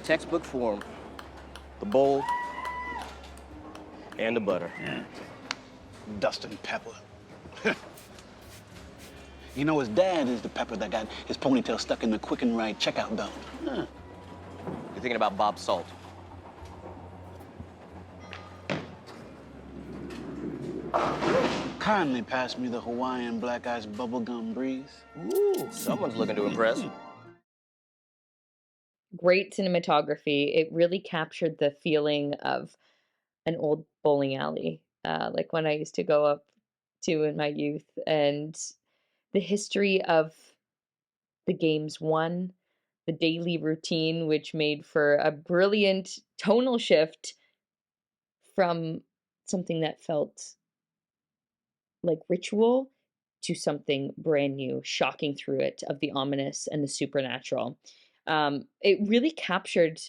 textbook form. The bowl and the butter. Yeah. Dust and pepper. You know, his dad is the pepper that got his ponytail stuck in the Quick and Right checkout belt. Huh. You're thinking about Bob Salt. Kindly pass me the Hawaiian Black Ice Bubblegum Breeze. Ooh, someone's looking to impress. Great cinematography. It really captured the feeling of an old bowling alley, like one I used to go up to in my youth, and the history of the games won, the daily routine, which made for a brilliant tonal shift from something that felt like ritual to something brand new, shocking through it, of the ominous and the supernatural. It really captured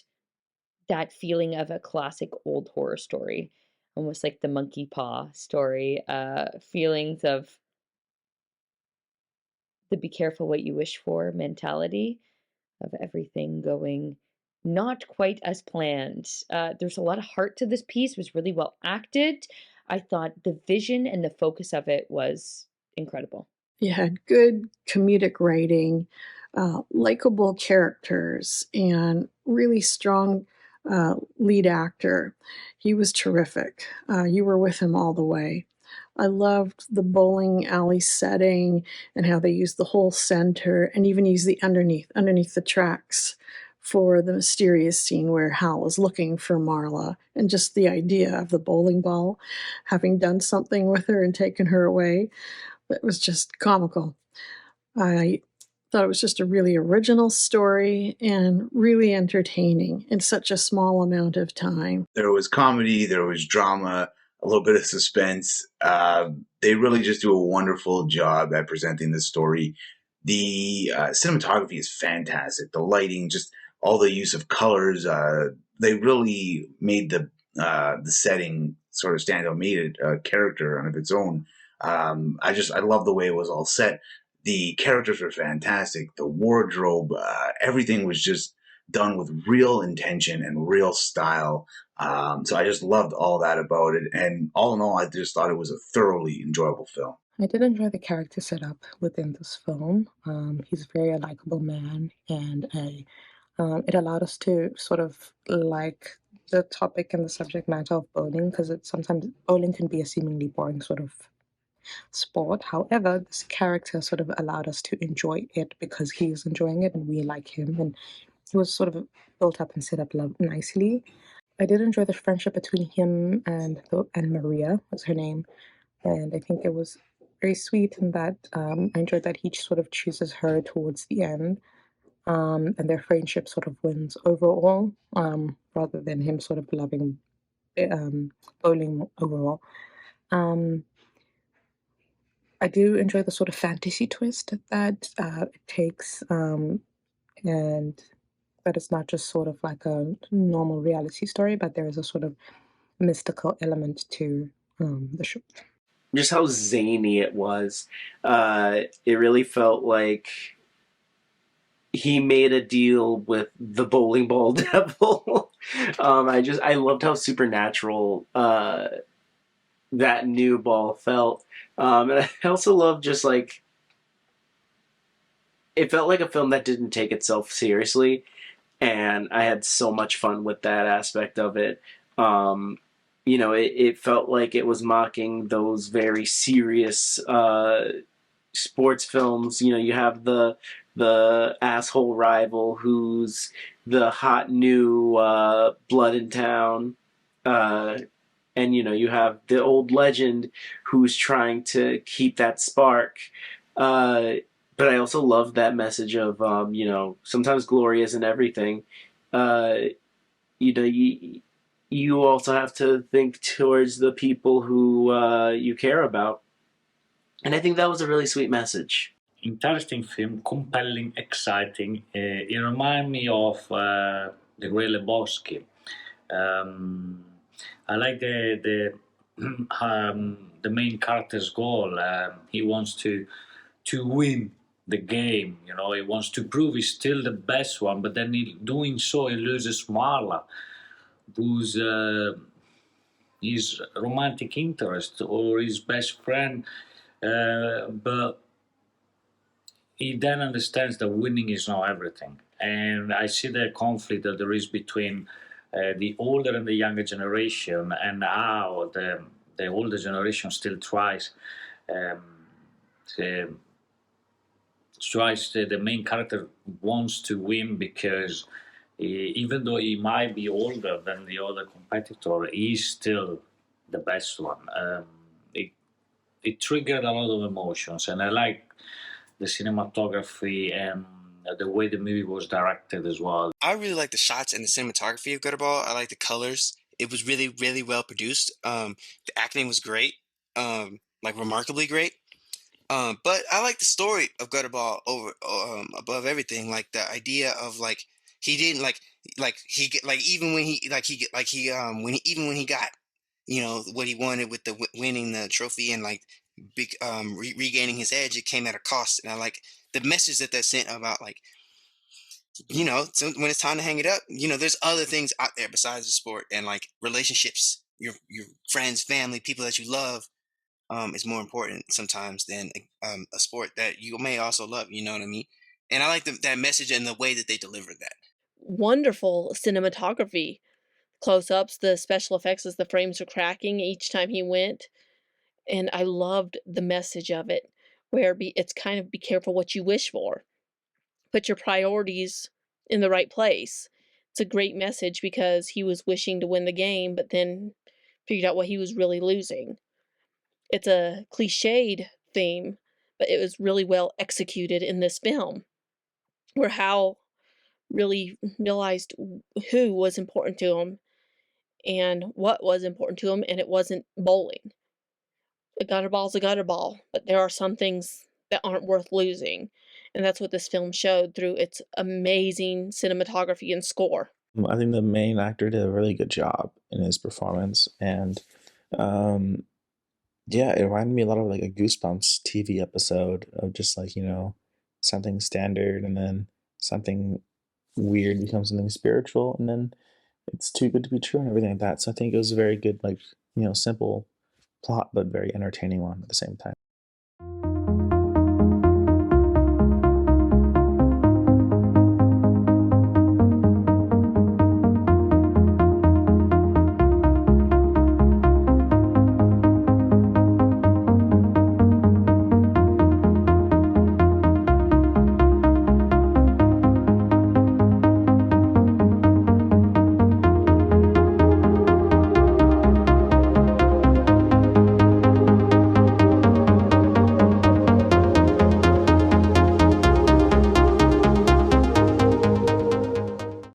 that feeling of a classic old horror story, almost like the monkey paw story, feelings of the be careful what you wish for mentality, of everything going not quite as planned. There's a lot of heart to this piece, it was really well acted. I thought the vision and the focus of it was incredible. You had good comedic writing, likable characters, and really strong lead actor. He was terrific. You were with him all the way. I loved the bowling alley setting and how they used the whole center and even used the underneath the tracks for the mysterious scene where Hal is looking for Marla, and just the idea of the bowling ball having done something with her and taken her away. That was just comical. I thought it was just a really original story and really entertaining in such a small amount of time. There was comedy, there was drama, a little bit of suspense. They really just do a wonderful job at presenting the story. The cinematography is fantastic. The lighting, just all the use of colors. They really made the setting sort of stand out, made it a character of its own. I love the way it was all set. The characters were fantastic. The wardrobe, everything was just done with real intention and real style. So I just loved all that about it. And all in all, I just thought it was a thoroughly enjoyable film. I did enjoy the character setup within this film. He's a very likable man, and it allowed us to sort of like the topic and the subject matter of bowling, because sometimes bowling can be a seemingly boring sort of sport. However, this character sort of allowed us to enjoy it because he is enjoying it and we like him, and he was sort of built up and set up nicely. I did enjoy the friendship between him and Maria was her name, and I think it was very sweet in that I enjoyed that he sort of chooses her towards the end, and their friendship sort of wins overall, rather than him sort of loving bowling overall. I do enjoy the sort of fantasy twist that it takes, and that it's not just sort of like a normal reality story, but there is a sort of mystical element to the show. Just how zany it was. It really felt like he made a deal with the bowling ball devil. I loved how supernatural that new ball felt. And I also love just like, it felt like a film that didn't take itself seriously, and I had so much fun with that aspect of it. It felt like it was mocking those very serious sports films. You have the asshole rival who's the hot new blood in town, and you have the old legend who's trying to keep that spark. But I also love that message of sometimes glory isn't everything. You also have to think towards the people who you care about. And I think that was a really sweet message. Interesting film, compelling, exciting. It reminds me of The Great Lebowski. I like the main character's goal. He wants to win the game. You know, he wants to prove he's still the best one, but then doing so, he loses Marla, who's his romantic interest or his best friend. But he then understands that winning is not everything. And I see the conflict that there is between the older and the younger generation, and how the older generation still tries to, the main character wants to win because even though he might be older than the other competitor, he's still the best one. It triggered a lot of emotions, and I like the cinematography and the way the movie was directed as well. I really like the shots and the cinematography of Gutterball. I like the colors. It was really, really well produced. The acting was great, like remarkably great. But I like the story of Gutterball over above everything. Like the idea of like he didn't like even when he like he get like he when he even when he got what he wanted with the winning the trophy and like regaining his edge, it came at a cost. And I like the message that sent about like so when it's time to hang it up, there's other things out there besides the sport, and like relationships, your friends, family, people that you love, is more important sometimes than a sport that you may also love. You know what I mean? And I like that message and the way that they delivered that. Wonderful cinematography, close-ups, the special effects as the frames are cracking each time he went, and I loved the message of it, where it's kind of be careful what you wish for. Put your priorities in the right place. It's a great message because he was wishing to win the game, but then figured out what he was really losing. It's a cliched theme, but it was really well executed in this film, where Hal really realized who was important to him and what was important to him, and it wasn't bowling. A gutter ball's a gutter ball, but there are some things that aren't worth losing, and that's what this film showed through its amazing cinematography and score. I think the main actor did a really good job in his performance, and um, yeah, it reminded me a lot of like a Goosebumps TV episode of just like something standard, and then something weird becomes something spiritual, and then it's too good to be true and everything like that. So I think it was a very good, like simple plot, but very entertaining one at the same time.